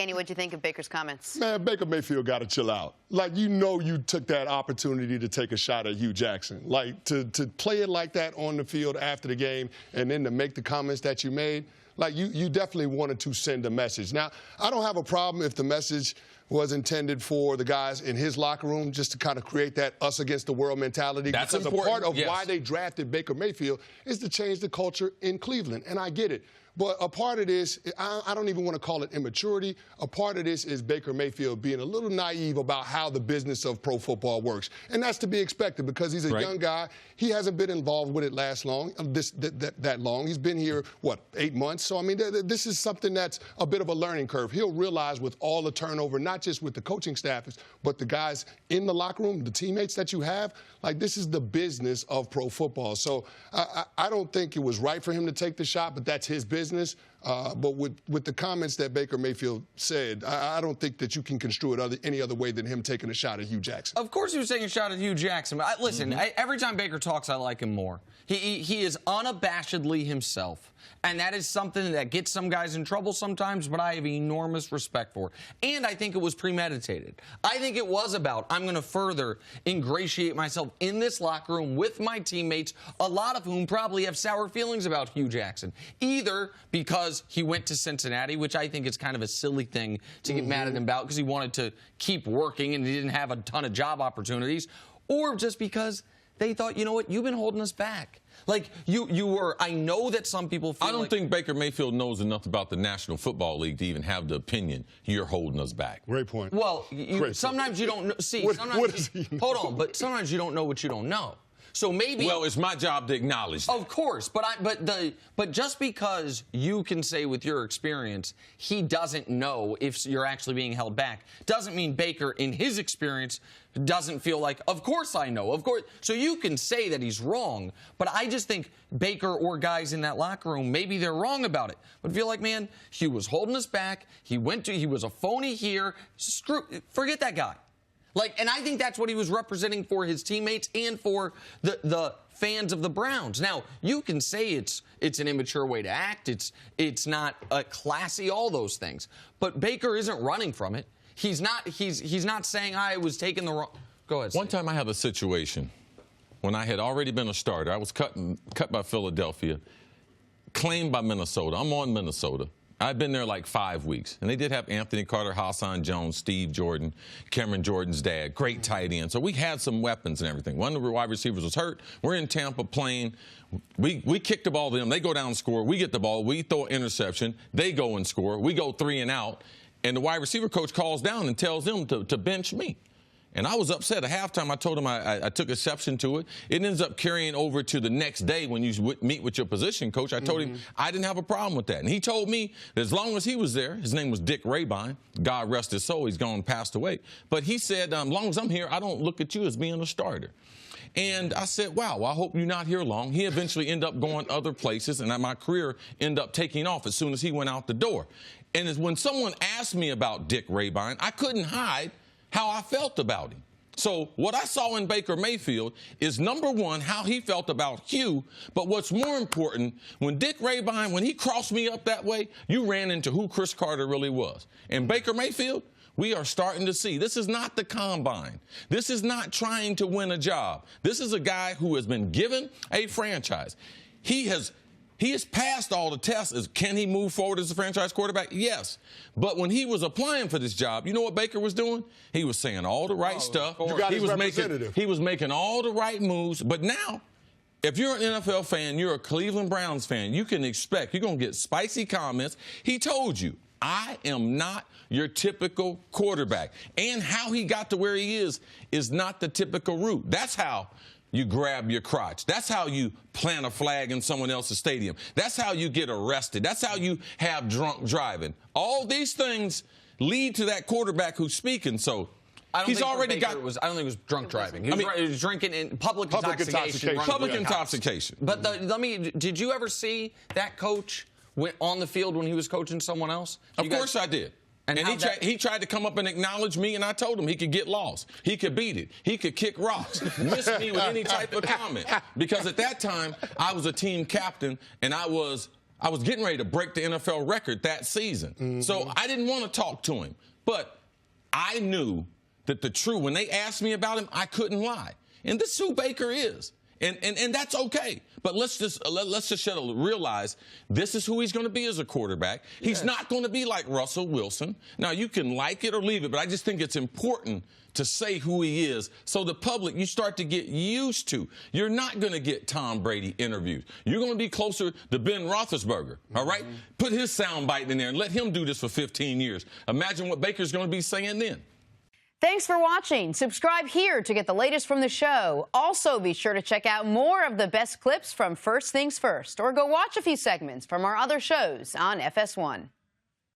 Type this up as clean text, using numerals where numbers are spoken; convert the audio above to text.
Canty, what'd you think of Baker's comments? Man, Baker Mayfield got to chill out. Like, you took that opportunity to take a shot at Hue Jackson. Like, to play it like that on the field after the game and then to make the comments that you made, like, you definitely wanted to send a message. Now, I don't have a problem if the message was intended for the guys in his locker room just to kind of create that us against the world mentality. That's because important. a part of yes. why they drafted Baker Mayfield is to change the culture in Cleveland, and I get it. But a part of this, I don't even want to call it immaturity. A part of this is Baker Mayfield being a little naive about how the business of pro football works. And that's to be expected because he's a young guy. He hasn't been involved with it that long. He's been here, 8 months? So, I mean, this is something that's a bit of a learning curve. He'll realize with all the turnover, not just with the coaching staff, but the guys in the locker room, the teammates that you have, like, this is the business of pro football. So I don't think it was right for him to take the shot, but that's his business. But with the comments that Baker Mayfield said, I don't think that you can construe it any other way than him taking a shot at Hue Jackson. Of course he was taking a shot at Hue Jackson. But listen, every time Baker talks, I like him more. He is unabashedly himself. And that is something that gets some guys in trouble sometimes, but I have enormous respect for. And I think it was premeditated. I think it was about, I'm going to further ingratiate myself in this locker room with my teammates, a lot of whom probably have sour feelings about Hue Jackson. Either because he went to Cincinnati, which I think is kind of a silly thing to get mad at him about because he wanted to keep working and he didn't have a ton of job opportunities, or just because they thought, you know what, you've been holding us back. Like, you were, I know that some people feel I don't think Baker Mayfield knows enough about the National Football League to even have the opinion, you're holding us back. Great point. Well, sometimes you don't know. See, hold on, but sometimes you don't know what you don't know. So maybe. Well, it's my job to acknowledge that. Of course, but just because you can say with your experience he doesn't know if you're actually being held back doesn't mean Baker, in his experience, doesn't feel like, of course I know, of course. So you can say that he's wrong, but I just think Baker or guys in that locker room, maybe they're wrong about it, but feel like, man, Hue was holding us back. He was a phony here. Forget that guy. Like, and I think that's what he was representing for his teammates and for the fans of the Browns. Now, you can say it's an immature way to act. It's not classy, all those things. But Baker isn't running from it. He's not saying I was taking the wrong. Go ahead. One time I had a situation when I had already been a starter. I was cut by Philadelphia, claimed by Minnesota. I'm on Minnesota. I've been there like 5 weeks. And they did have Anthony Carter, Hassan Jones, Steve Jordan, Cameron Jordan's dad, great tight end. So we had some weapons and everything. One of the wide receivers was hurt. We're in Tampa playing. We kick the ball to them. They go down and score. We get the ball. We throw an interception. They go and score. We go 3 and out. And the wide receiver coach calls down and tells them to bench me. And I was upset. At halftime, I told him I took exception to it. It ends up carrying over to the next day when you meet with your position coach. I told him I didn't have a problem with that. And he told me that as long as he was there, his name was Dick Rabine, God rest his soul, he's gone passed away. But he said, as long as I'm here, I don't look at you as being a starter. And I said, wow, well, I hope you're not here long. He eventually ended up going other places, and my career ended up taking off as soon as he went out the door. And when someone asked me about Dick Rabine, I couldn't hide how I felt about him. So what I saw in Baker Mayfield is, number one, how he felt about Hue. But what's more important, when Dick Rabine, when he crossed me up that way, you ran into who Cris Carter really was. And Baker Mayfield, we are starting to see. This is not the combine. This is not trying to win a job. This is a guy who has been given a franchise. He has passed all the tests. Can he move forward as a franchise quarterback? Yes. But when he was applying for this job, you know what Baker was doing? He was saying all the right stuff. He was making all the right moves. But now, if you're an NFL fan, you're a Cleveland Browns fan, you can expect you're going to get spicy comments. He told you, I am not your typical quarterback. And how he got to where he is not the typical route. That's how you grab your crotch. That's how you plant a flag in someone else's stadium. That's how you get arrested. That's how you have drunk driving. All these things lead to that quarterback who's speaking. So he's already got. I don't think it was drunk driving. He was drinking in public intoxication. Public intoxication. But did you ever see that coach on the field when he was coaching someone else? Of course I did. And he tried to come up and acknowledge me, and I told him he could get lost. He could beat it. He could kick rocks. Miss me with any type of comment. Because at that time, I was a team captain, and I was I was getting ready to break the NFL record that season. So I didn't want to talk to him. But I knew that the truth, when they asked me about him, I couldn't lie. And this is who Baker is. And that's okay. But let's just realize this is who he's going to be as a quarterback. He's not going to be like Russell Wilson. Now, you can like it or leave it, but I just think it's important to say who he is so the public, you start to get used to. You're not going to get Tom Brady interviews. You're going to be closer to Ben Roethlisberger, all right? Put his soundbite in there and let him do this for 15 years. Imagine what Baker's going to be saying then. Thanks for watching. Subscribe here to get the latest from the show. Also, be sure to check out more of the best clips from First Things First, or go watch a few segments from our other shows on FS1.